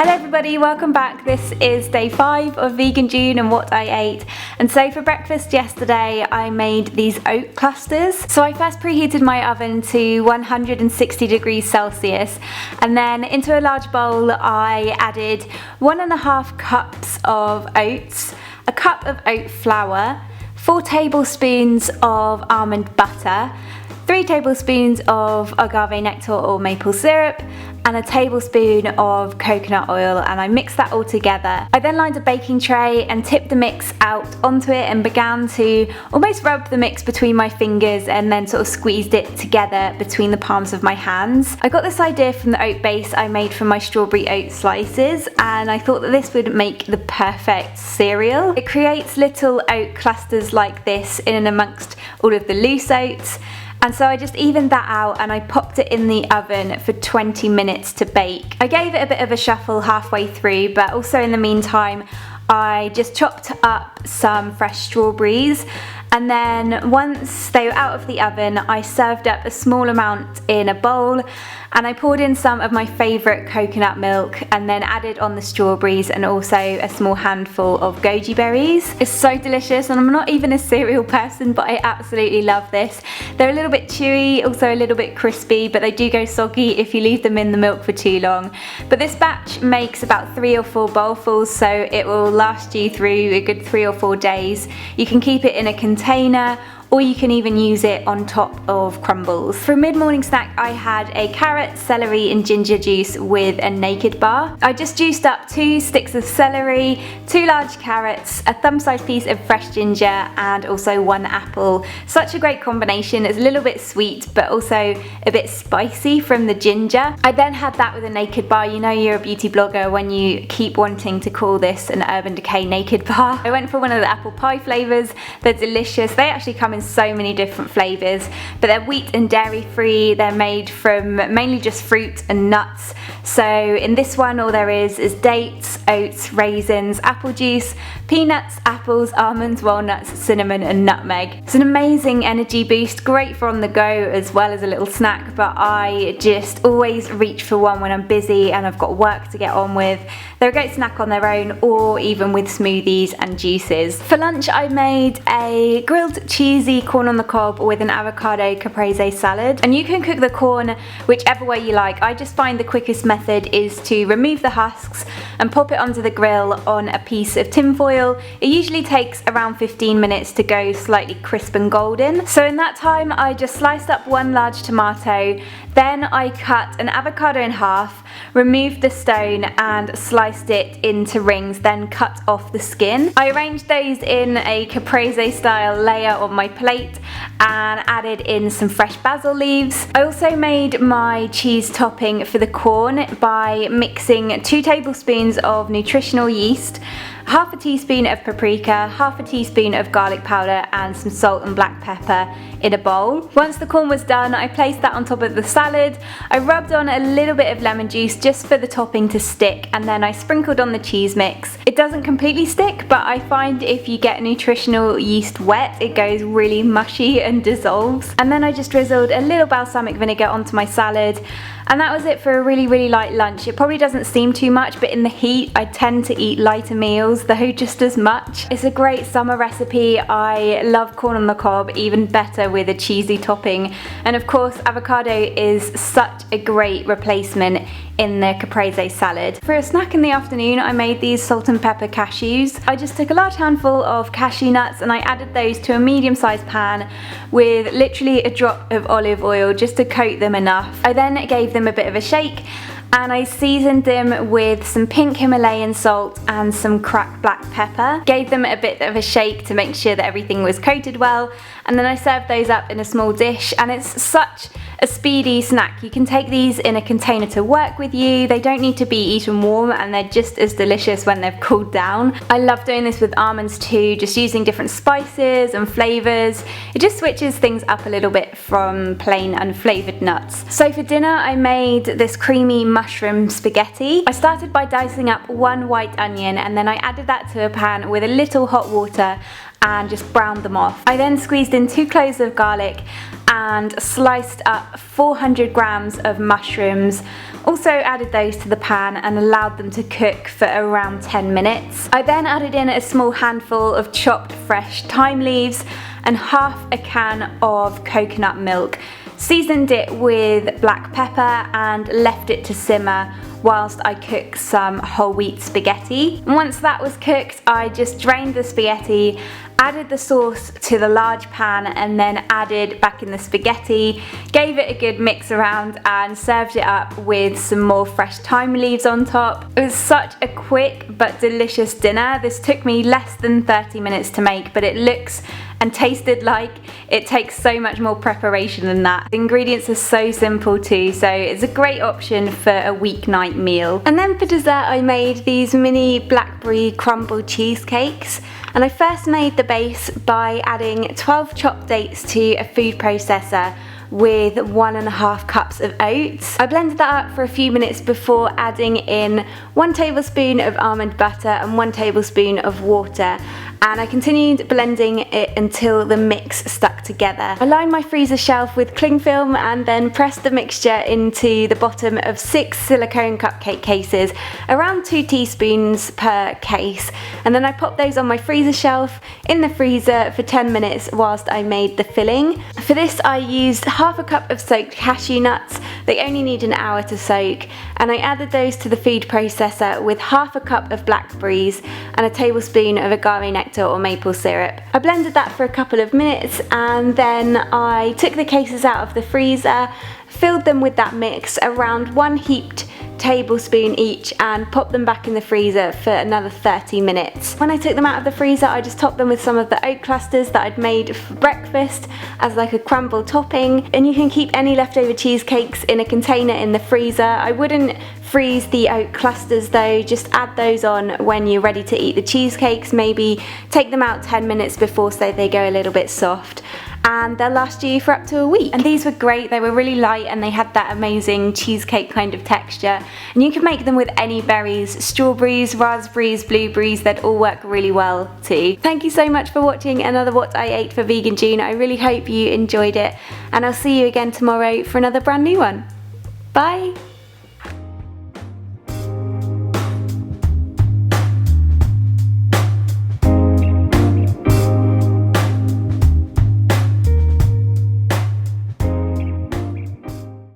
Hello everybody, welcome back. This is day 5 of Vegan June and what I ate. And so for breakfast yesterday I made these oat clusters. So I first preheated my oven to 160 degrees Celsius and then into a large bowl I added 1.5 cups of oats, a cup of oat flour, 4 tablespoons of almond butter, 3 tablespoons of agave nectar or maple syrup, and a tablespoon of coconut oil, and I mixed that all together. I then lined a baking tray and tipped the mix out onto it and began to almost rub the mix between my fingers and then sort of squeezed it together between the palms of my hands. I got this idea from the oat base I made from my strawberry oat slices, and I thought that this would make the perfect cereal. It creates little oat clusters like this in and amongst all of the loose oats. And so I just evened that out and I popped it in the oven for 20 minutes to bake. I gave it a bit of a shuffle halfway through, but also in the meantime I just chopped up some fresh strawberries, and then once they were out of the oven I served up a small amount in a bowl and I poured in some of my favourite coconut milk and then added on the strawberries and also a small handful of goji berries. It's so delicious, and I'm not even a cereal person but I absolutely love this. They're a little bit chewy, also a little bit crispy, but they do go soggy if you leave them in the milk for too long. But this batch makes about 3 or 4 bowlfuls, so it will last you through a good 3 or 4 days. You can keep it in a container, or you can even use it on top of crumbles. For a mid-morning snack I had a carrot, celery and ginger juice with a naked bar. I just juiced up 2 sticks of celery, 2 large carrots, a thumb-sized piece of fresh ginger and also 1 apple. Such a great combination. It's a little bit sweet but also a bit spicy from the ginger. I then had that with a naked bar. You know you're a beauty blogger when you keep wanting to call this an Urban Decay naked bar. I went for one of the apple pie flavours. They're delicious. They actually come in so many different flavours, but they're wheat and dairy free. They're made from mainly just fruit and nuts. So in this one all there is dates, oats, raisins, apple juice, peanuts, apples, almonds, walnuts, cinnamon and nutmeg. It's an amazing energy boost, great for on the go as well as a little snack, but I just always reach for one when I'm busy and I've got work to get on with. They're a great snack on their own or even with smoothies and juices. For lunch I made a grilled cheesy corn on the cob with an avocado caprese salad, and you can cook the corn whichever way you like. I just find the quickest method is to remove the husks and pop it onto the grill on a piece of tin foil. It usually takes around 15 minutes to go slightly crisp and golden. So in that time I just sliced up 1 large tomato, then I cut an avocado in half, removed the stone and sliced it into rings, then cut off the skin. I arranged those in a caprese style layer on my plate and added in some fresh basil leaves. I also made my cheese topping for the corn by mixing 2 tablespoons of nutritional yeast, half a teaspoon of paprika, half a teaspoon of garlic powder and some salt and black pepper in a bowl. Once the corn was done I placed that on top of the salad. I rubbed on a little bit of lemon juice just for the topping to stick, and then I sprinkled on the cheese mix. It doesn't completely stick, but I find if you get nutritional yeast wet it goes really mushy and dissolves. And then I just drizzled a little balsamic vinegar onto my salad, and that was it for a really light lunch. It probably doesn't seem too much, but in the heat I tend to eat lighter meals though just as much. It's a great summer recipe. I love corn on the cob, even better with a cheesy topping, and of course avocado is such a great replacement in the caprese salad. For a snack in the afternoon I made these salt and pepper cashews. I just took a large handful of cashew nuts and I added those to a medium-sized pan with literally a drop of olive oil just to coat them enough. I then gave them a bit of a shake and I seasoned them with some pink Himalayan salt and some cracked black pepper. Gave them a bit of a shake to make sure that everything was coated well, and then I served those up in a small dish, and it's such a speedy snack. You can take these in a container to work with you. They don't need to be eaten warm and they're just as delicious when they've cooled down. I love doing this with almonds too, just using different spices and flavours. It just switches things up a little bit from plain unflavoured nuts. So for dinner I made this creamy mushroom spaghetti. I started by dicing up 1 white onion and then I added that to a pan with a little hot water and just browned them off. I then squeezed in 2 cloves of garlic and sliced up 400 grams of mushrooms. Also added those to the pan and allowed them to cook for around 10 minutes. I then added in a small handful of chopped fresh thyme leaves and half a can of coconut milk. Seasoned it with black pepper and left it to simmer whilst I cooked some whole wheat spaghetti. And once that was cooked, I just drained the spaghetti, added the sauce to the large pan and then added back in the spaghetti, gave it a good mix around and served it up with some more fresh thyme leaves on top. It was such a quick but delicious dinner. This took me less than 30 minutes to make, but it looks and tasted like it takes so much more preparation than that. The ingredients are so simple too, so it's a great option for a weeknight meal. And then for dessert I made these mini blackberry crumble cheesecakes. And I first made the base by adding 12 chopped dates to a food processor with 1.5 cups of oats. I blended that up for a few minutes before adding in 1 tablespoon of almond butter and 1 tablespoon of water. And I continued blending it until the mix stuck together. I lined my freezer shelf with cling film and then pressed the mixture into the bottom of 6 silicone cupcake cases, around 2 teaspoons per case. And then I popped those on my freezer shelf in the freezer for 10 minutes whilst I made the filling. For this I used half a cup of soaked cashew nuts. They only need an hour to soak. And I added those to the food processor with half a cup of blackberries and a tablespoon of agave nectar or maple syrup. I blended that for a couple of minutes and then I took the cases out of the freezer, filled them with that mix, around 1 heaped tablespoon each, and popped them back in the freezer for another 30 minutes. When I took them out of the freezer I just topped them with some of the oat clusters that I'd made for breakfast as like a crumble topping. And you can keep any leftover cheesecakes in a container in the freezer. I wouldn't freeze the oat clusters though, just add those on when you're ready to eat the cheesecakes. Maybe take them out 10 minutes before so they go a little bit soft, and they'll last you for up to a week. And these were great, they were really light and they had that amazing cheesecake kind of texture. And you can make them with any berries, strawberries, raspberries, blueberries, they'd all work really well too. Thank you so much for watching another What I Ate for Vegan June. I really hope you enjoyed it and I'll see you again tomorrow for another brand new one. Bye!